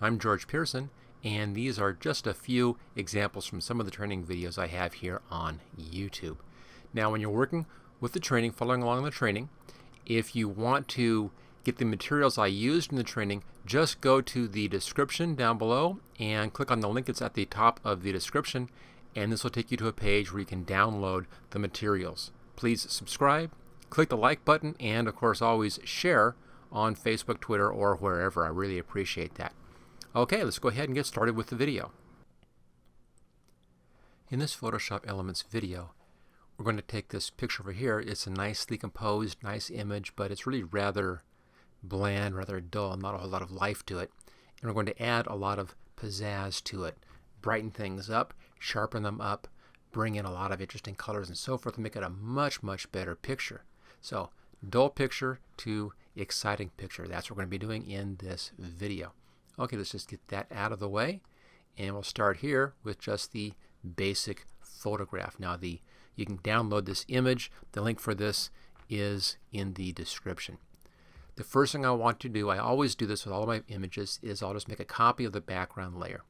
I'm George Pearson, and these are just a few examples from some of the training videos I have here on YouTube. Now, when you're working with the training, following along the training, if you want to get the materials I used in the training, just go to the description down below and click on the link that's at the top of the description, and this will take you to a page where you can download the materials. Please subscribe, click the like button, and of course always share on Facebook, Twitter, or wherever. I really appreciate that. Okay, let's go ahead and get started with the video. In this Photoshop Elements video, we're going to take this picture over here. It's a nicely composed, nice image, but it's really rather bland, rather dull, not a whole lot of life to it. And we're going to add a lot of pizzazz to it, brighten things up, sharpen them up, bring in a lot of interesting colors and so forth, and make it a much, much better picture. So, dull picture to exciting picture. That's what we're going to be doing in this video. Okay, let's just get that out of the way, and we'll start here with just the basic photograph. Now, you can download this image. The link for this is in the description. The first thing I want to do, I always do this with all of my images, is I'll just make a copy of the background layer.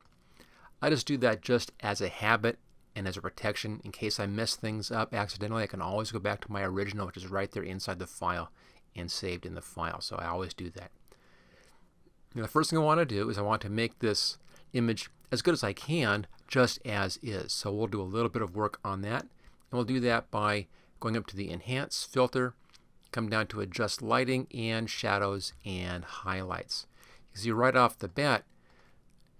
I just do that just as a habit and as a protection. In case I mess things up accidentally, I can always go back to my original, which is right there inside the file and saved in the file. So I always do that. Now, the first thing I want to do is I want to make this image as good as I can, just as is. So we'll do a little bit of work on that. And we'll do that by going up to the Enhance filter, come down to Adjust Lighting and Shadows and Highlights. You can see right off the bat,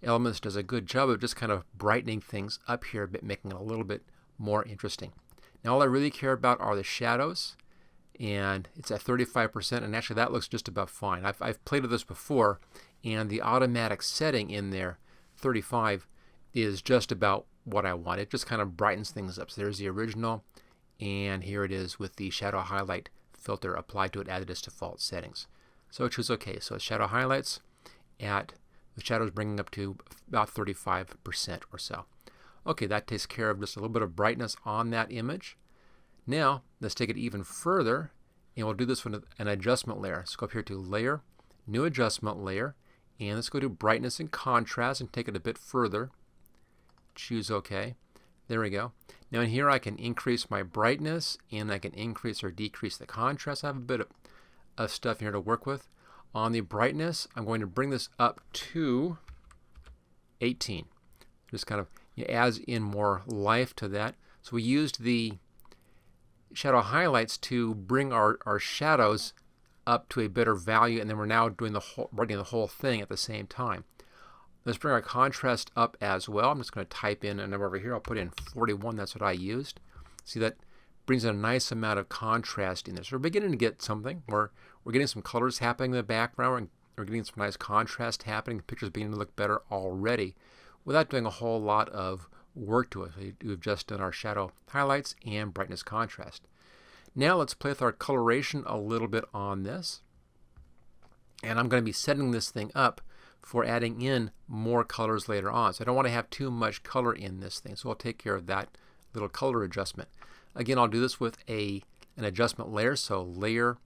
Elements does a good job of just kind of brightening things up here a bit, making it a little bit more interesting. Now, all I really care about are the shadows, and it's at 35%, and actually that looks just about fine. I've played with this before, and the automatic setting in there, 35, is just about what I want. It just kind of brightens things up. So there's the original, and here it is with the shadow highlight filter applied to it at its default settings. So choose OK. So shadow highlights at the shadows bringing up to about 35% or so. Okay, that takes care of just a little bit of brightness on that image. Now, let's take it even further, and we'll do this with an adjustment layer. Let's go up here to Layer, New Adjustment Layer, and let's go to Brightness and Contrast and take it a bit further. Choose OK. There we go. Now in here I can increase my brightness, and I can increase or decrease the contrast. I have a bit of stuff here to work with. On the brightness, I'm going to bring this up to 18. Just kind of adds in more life to that. So we used the shadow highlights to bring our shadows up to a better value, and then we're now doing writing the whole thing at the same time. Let's bring our contrast up as well. I'm just going to type in a number over here. I'll put in 41. That's what I used. See, that brings a nice amount of contrast in there. So we're beginning to get something. We're getting some colors happening in the background. We're getting some nice contrast happening. The picture's beginning to look better already without doing a whole lot of work to it. We've just done our shadow highlights and brightness contrast. Now let's play with our coloration a little bit on this. And I'm going to be setting this thing up for adding in more colors later on. So I don't want to have too much color in this thing. So I'll take care of that little color adjustment. Again, I'll do this with an adjustment layer. So Layer,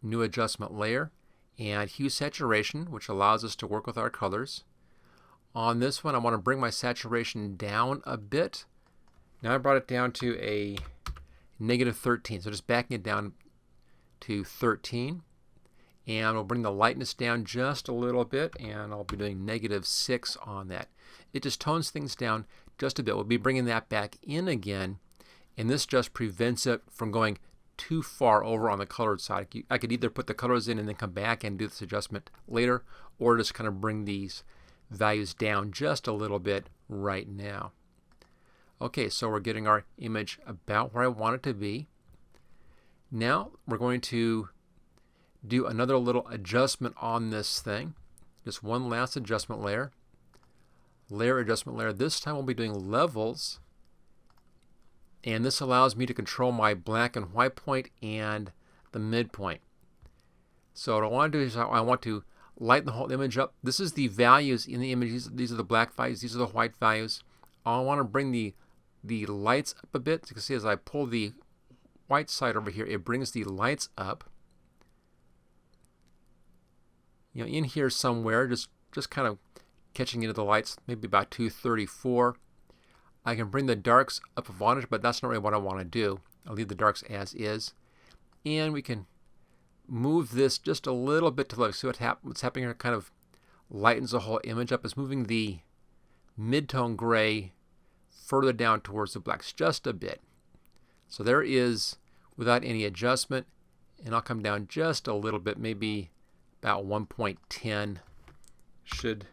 New Adjustment Layer, and Hue Saturation, which allows us to work with our colors. On this one, I want to bring my saturation down a bit. Now I brought it down to a -13, so just backing it down to 13. And we'll bring the lightness down just a little bit, and I'll be doing -6 on that. It just tones things down just a bit. We'll be bringing that back in again, and this just prevents it from going too far over on the colored side. I could either put the colors in and then come back and do this adjustment later, or just kind of bring these values down just a little bit right now. Okay, so we're getting our image about where I want it to be. Now we're going to do another little adjustment on this thing. Just one last adjustment layer. Layer, adjustment layer. This time we'll be doing levels, and this allows me to control my black and white point and the midpoint. So what I want to do is I want to lighten the whole image up. This is the values in the image. These are the black values. These are the white values. I want to bring the lights up a bit. You can see as I pull the white side over here, it brings the lights up. In here somewhere, just kind of catching into the lights, maybe about 234. I can bring the darks up a voltage, but that's not really what I want to do. I'll leave the darks as is. And we can move this just a little bit to the left. See what's happening here? It kind of lightens the whole image up. It's moving the mid-tone gray further down towards the blacks just a bit. So there is, without any adjustment, and I'll come down just a little bit, maybe about 1.10 should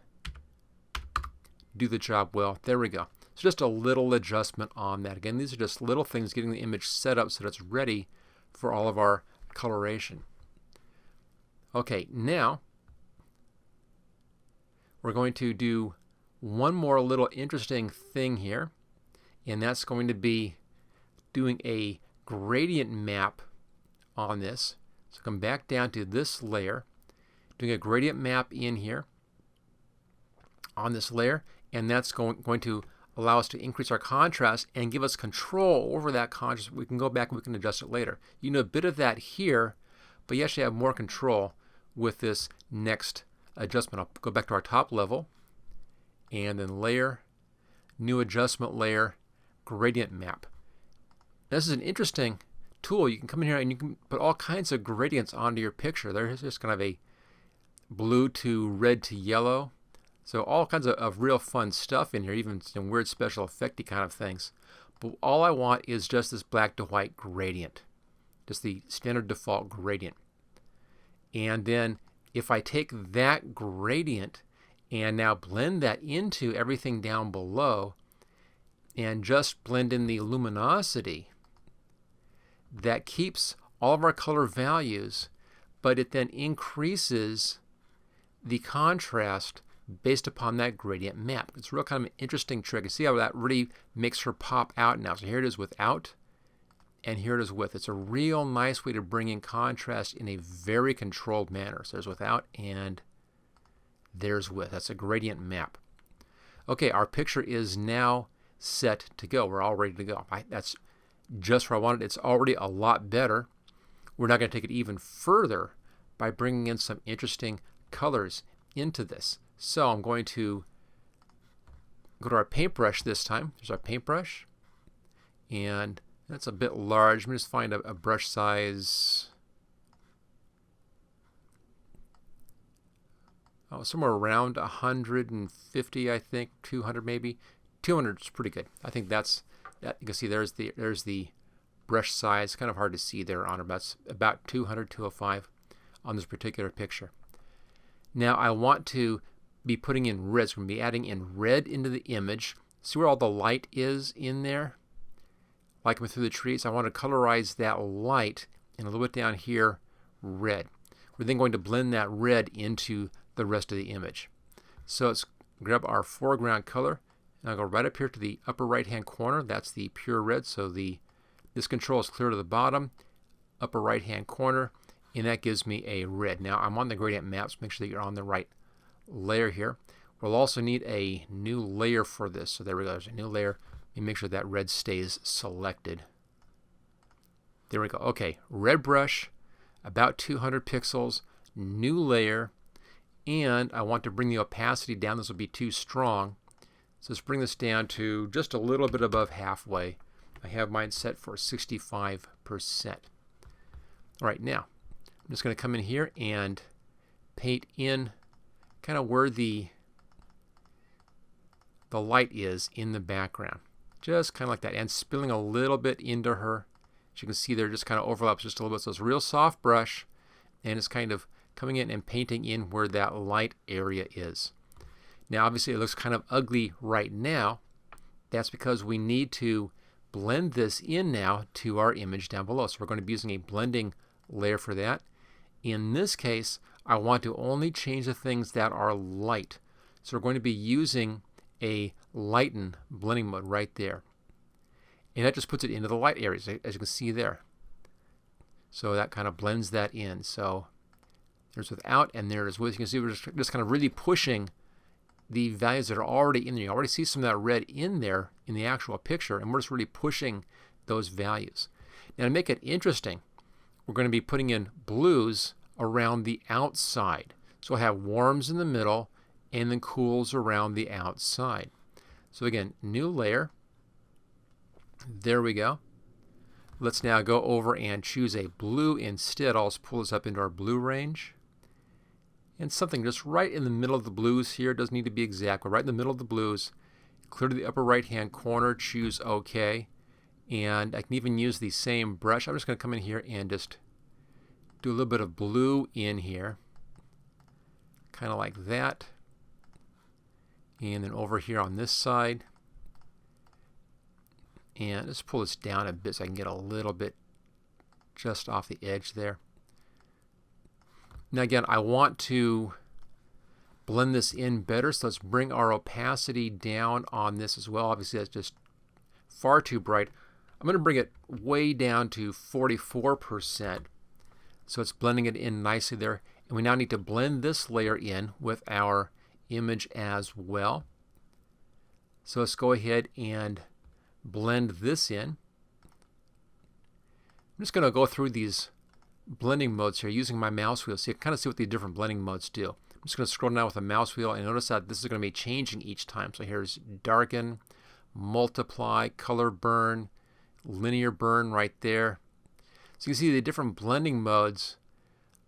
do the job well. There we go. So just a little adjustment on that. Again, these are just little things getting the image set up so that it's ready for all of our coloration. Okay, now we're going to do one more little interesting thing here, and that's going to be doing a gradient map on this. So come back down to this layer, doing a gradient map in here on this layer, and that's going to allow us to increase our contrast and give us control over that contrast. We can go back and we can adjust it later. You know a bit of that here, but you actually have more control with this next adjustment. I'll go back to our top level and then layer, new adjustment layer, gradient map. This is an interesting tool. You can come in here and you can put all kinds of gradients onto your picture. There's just kind of a blue to red to yellow. So all kinds of real fun stuff in here, even some weird special effecty kind of things. But all I want is just this black to white gradient, just the standard default gradient. And then if I take that gradient and now blend that into everything down below and just blend in the luminosity, that keeps all of our color values, but it then increases the contrast based upon that gradient map. It's real kind of an interesting trick. You see how that really makes her pop out now. So here it is without, and here it is with. It's a real nice way to bring in contrast in a very controlled manner. So there's without and there's with. That's a gradient map. Okay, our picture is now set to go. We're all ready to go. That's just where I wanted it. It's already a lot better. We're now going to take it even further by bringing in some interesting colors into this. So I'm going to go to our paintbrush this time. There's our paintbrush, and that's a bit large. Let me just find a brush size somewhere around 150, I think, 200 maybe. 200 is pretty good. I think that's that. You can see there's the brush size. Kind of hard to see there on it, but that's about 200, 205 on this particular picture. Now I want to be putting in red. So we're going to be adding in red into the image. See where all the light is in there? Like coming through the trees. I want to colorize that light and a little bit down here red. We're then going to blend that red into the rest of the image. So let's grab our foreground color and I'll go right up here to the upper right hand corner. That's the pure red. So this control is clear to the bottom, upper right hand corner, and that gives me a red. Now I'm on the gradient maps. Make sure that you're on the right layer here. We'll also need a new layer for this. So there we go. There's a new layer. And make sure that red stays selected. There we go. Okay, red brush, about 200 pixels, new layer, and I want to bring the opacity down. This will be too strong. So let's bring this down to just a little bit above halfway. I have mine set for 65%. All right, now I'm just going to come in here and paint in kind of where the light is in the background. Just kind of like that, and spilling a little bit into her. As you can see there, just kind of overlaps just a little bit. So it's a real soft brush, and it's kind of coming in and painting in where that light area is. Now obviously it looks kind of ugly right now. That's because we need to blend this in now to our image down below. So we're going to be using a blending layer for that. In this case, I want to only change the things that are light. So we're going to be using a lighten blending mode right there. And that just puts it into the light areas, as you can see there. So that kind of blends that in. So there's without and there is with. You can see we're just kind of really pushing the values that are already in there. You already see some of that red in there in the actual picture, and we're just really pushing those values. Now to make it interesting, we're going to be putting in blues around the outside. So we'll have warms in the middle and then cools around the outside. So again, new layer. There we go. Let's now go over and choose a blue instead. I'll just pull this up into our blue range. And something just right in the middle of the blues here. Doesn't need to be exact, but right in the middle of the blues. Clear to the upper right hand corner, choose OK. And I can even use the same brush. I'm just going to come in here and just do a little bit of blue in here. Kind of like that. And then over here on this side. And let's pull this down a bit so I can get a little bit just off the edge there. Now again, I want to blend this in better, so let's bring our opacity down on this as well. Obviously that's just far too bright. I'm going to bring it way down to 44%. So it's blending it in nicely there. And we now need to blend this layer in with our image as well. So let's go ahead and blend this in. I'm just going to go through these blending modes here using my mouse wheel so you can kind of see what the different blending modes do. I'm just going to scroll down with a mouse wheel and notice that this is going to be changing each time. So here's darken, multiply, color burn, linear burn right there. So you can see the different blending modes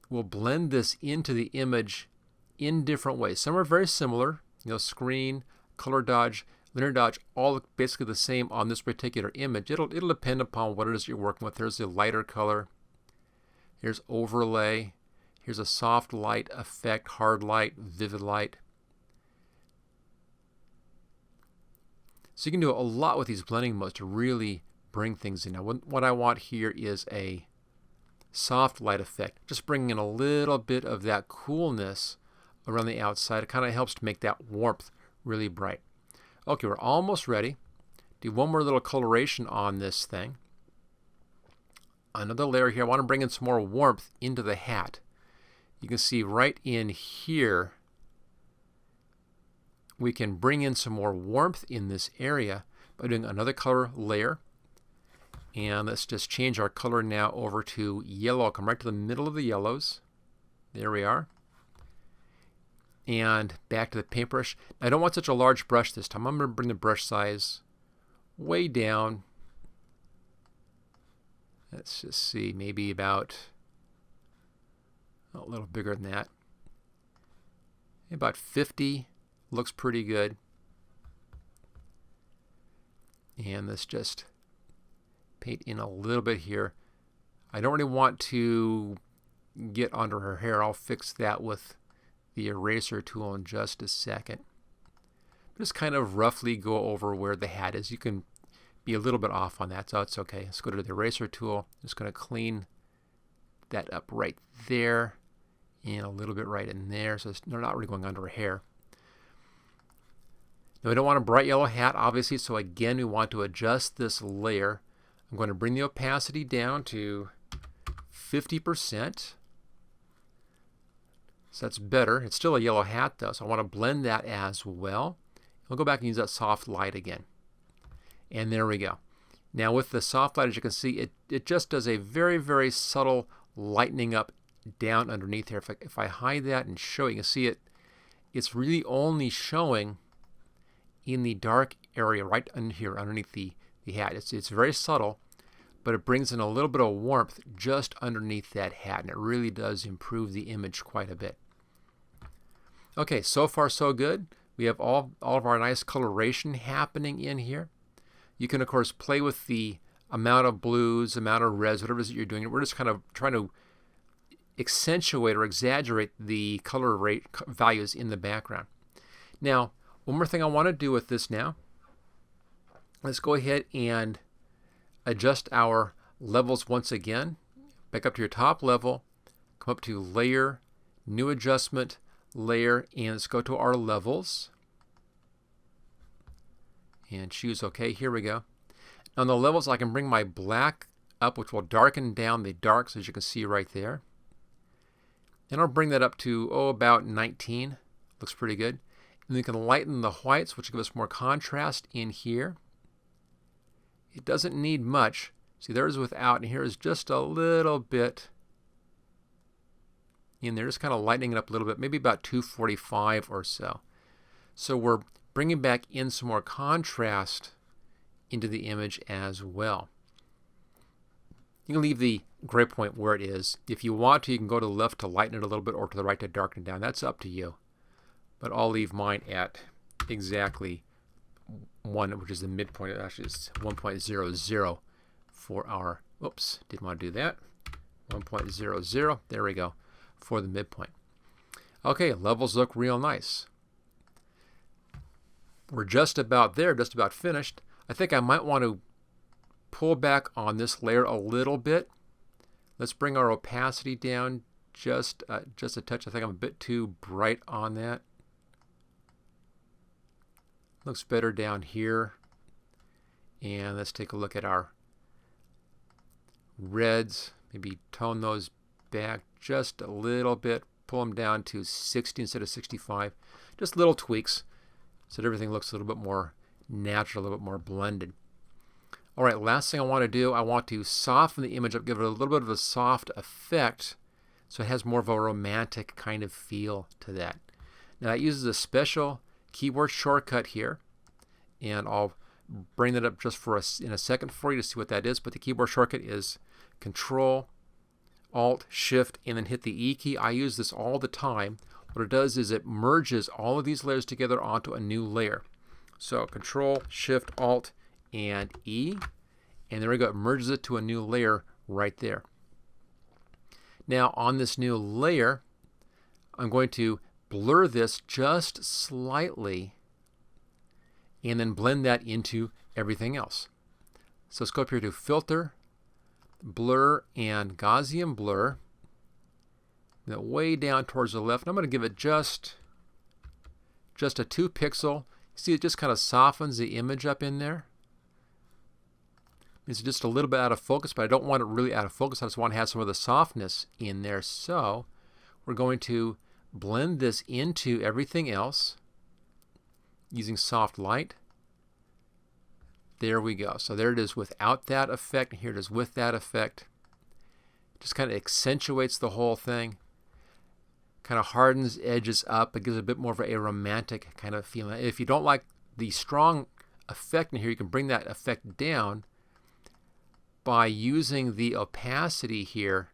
will blend this into the image in different ways. Some are very similar, screen, color dodge, linear dodge, all basically the same on this particular image. It'll depend upon what it is you're working with. There's the lighter color. Here's overlay. Here's a soft light effect, hard light, vivid light. So you can do a lot with these blending modes to really bring things in. Now what I want here is a soft light effect, just bringing in a little bit of that coolness around the outside. It kind of helps to make that warmth really bright. Okay, we're almost ready. Do one more little coloration on this thing. Another layer here. I want to bring in some more warmth into the hat. You can see right in here we can bring in some more warmth in this area by doing another color layer. And let's just change our color now over to yellow. I'll come right to the middle of the yellows. There we are. And back to the paintbrush. I don't want such a large brush this time. I'm going to bring the brush size way down. Let's just see, maybe about a little bigger than that. About 50 looks pretty good. And let's just paint in a little bit here. I don't really want to get under her hair. I'll fix that with the eraser tool in just a second. Just kind of roughly go over where the hat is. You can be a little bit off on that, so it's okay. Let's go to the eraser tool. I'm just going to clean that up right there and a little bit right in there, so they're not really going under her hair. Now we don't want a bright yellow hat, obviously, so again we want to adjust this layer. I'm going to bring the opacity down to 50%. So that's better. It's still a yellow hat though, so I want to blend that as well. I'll go back and use that soft light again. And there we go. Now with the soft light, as you can see, it just does a very, very subtle lightening up down underneath here. If I hide that and show it, you can see it's really only showing in the dark area right under here, underneath the hat. It's very subtle, but it brings in a little bit of warmth just underneath that hat, and it really does improve the image quite a bit. Okay, so far so good. We have all of our nice coloration happening in here. You can, of course, play with the amount of blues, amount of reds, whatever it is that you're doing. We're just kind of trying to accentuate or exaggerate the color rate values in the background. Now, one more thing I want to do with this now. Let's go ahead and adjust our levels once again. Back up to your top level, come up to Layer, New Adjustment, Layer, and let's go to our levels. And choose OK. Here we go. On the levels, I can bring my black up, which will darken down the darks, as you can see right there. And I'll bring that up to, about 19. Looks pretty good. And we can lighten the whites, which will give us more contrast in here. It doesn't need much. See, there's without, and here is just a little bit in there, just kind of lightening it up a little bit, maybe about 245 or so. So we're bringing back in some more contrast into the image as well. You can leave the gray point where it is. If you want to, you can go to the left to lighten it a little bit or to the right to darken it down. That's up to you. But I'll leave mine at exactly 1, which is the midpoint. Actually, it's 1.00 for our, oops, didn't want to do that. 1.00, there we go, for the midpoint. Okay, levels look real nice. We're just about there, just about finished. I think I might want to pull back on this layer a little bit. Let's bring our opacity down just a touch. I think I'm a bit too bright on that. Looks better down here. And let's take a look at our reds. Maybe tone those back just a little bit. Pull them down to 60 instead of 65. Just little tweaks so that everything looks a little bit more natural, a little bit more blended. All right, last thing I want to do, I want to soften the image up, give it a little bit of a soft effect so it has more of a romantic kind of feel to that. Now it uses a special keyboard shortcut here, and I'll bring that up just for in a second for you to see what that is, but the keyboard shortcut is Control, Alt, Shift, and then hit the E key. I use this all the time. What it does is it merges all of these layers together onto a new layer. So Control, Shift, Alt, and E, and there we go. It merges it to a new layer right there. Now on this new layer, I'm going to blur this just slightly and then blend that into everything else. So let's go up here to Filter, Blur, and Gaussian Blur. Now way down towards the left. I'm going to give it just a 2 pixel. See, it just kind of softens the image up in there. It's just a little bit out of focus, but I don't want it really out of focus. I just want to have some of the softness in there. So we're going to blend this into everything else using soft light. There we go. So there it is without that effect. Here it is with that effect. Just kind of accentuates the whole thing. Kind of hardens edges up. It gives a bit more of a romantic kind of feeling. If you don't like the strong effect in here, you can bring that effect down by using the opacity here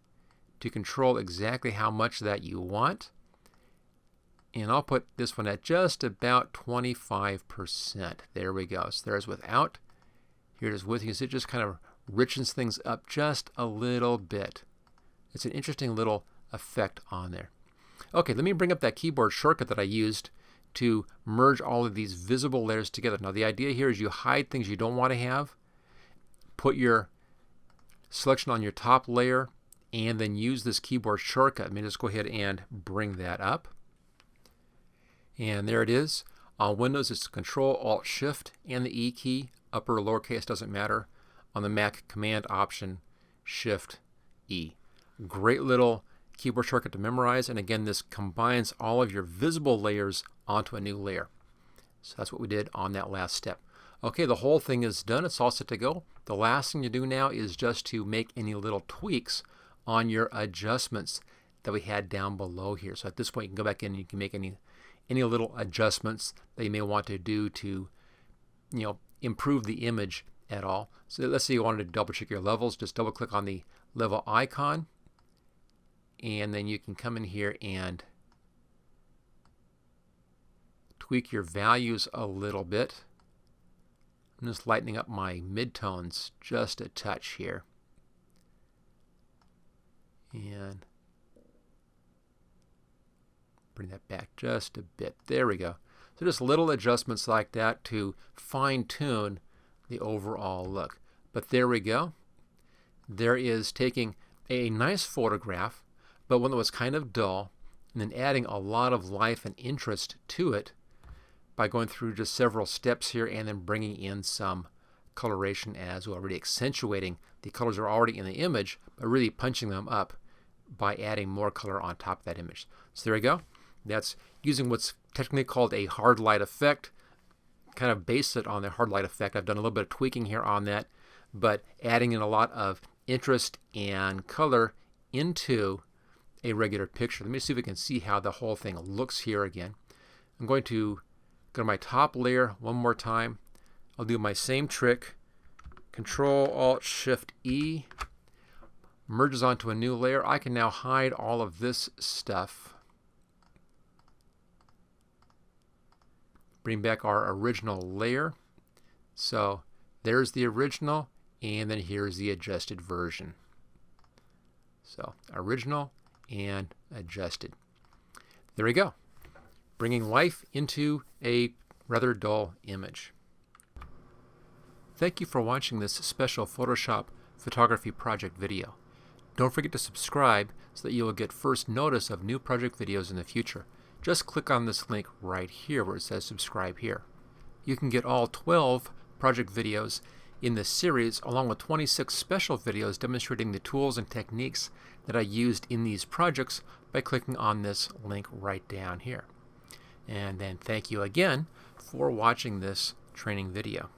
to control exactly how much that you want. And I'll put this one at just about 25%. There we go. So there's without. Here it is with. You can see it just kind of richens things up just a little bit. It's an interesting little effect on there. Okay, let me bring up that keyboard shortcut that I used to merge all of these visible layers together. Now the idea here is you hide things you don't want to have. Put your selection on your top layer and then use this keyboard shortcut. Let me just go ahead and bring that up. And there it is. On Windows, it's Control, Alt, Shift, and the E key. Upper or lowercase doesn't matter. On the Mac, Command, Option, Shift, E. Great little keyboard shortcut to memorize. And again, this combines all of your visible layers onto a new layer. So that's what we did on that last step. Okay, the whole thing is done. It's all set to go. The last thing to do now is just to make any little tweaks on your adjustments that we had down below here. So at this point, you can go back in and you can make any little adjustments that you may want to do to, improve the image at all. So let's say you wanted to double check your levels. Just double click on the level icon, and then you can come in here and tweak your values a little bit. I'm just lightening up my midtones just a touch here. And bring that back just a bit. There we go. So just little adjustments like that to fine-tune the overall look. But there we go. There is taking a nice photograph, but one that was kind of dull, and then adding a lot of life and interest to it by going through just several steps here and then bringing in some coloration as well, really accentuating the colors that are already in the image, but really punching them up by adding more color on top of that image. So there we go. That's using what's technically called a hard light effect. Kind of base it on the hard light effect. I've done a little bit of tweaking here on that, but adding in a lot of interest and color into a regular picture. Let me see if we can see how the whole thing looks here again. I'm going to Go to my top layer one more time. I'll do my same trick. Control-Alt-Shift-E. Merges onto a new layer. I can now hide all of this stuff. Bring back our original layer. So there's the original, and then here's the adjusted version. So original and adjusted. There we go. Bringing life into a rather dull image. Thank you for watching this special Photoshop photography project video. Don't forget to subscribe so that you will get first notice of new project videos in the future. Just click on this link right here where it says subscribe here. You can get all 12 project videos in this series along with 26 special videos demonstrating the tools and techniques that I used in these projects by clicking on this link right down here. And then thank you again for watching this training video.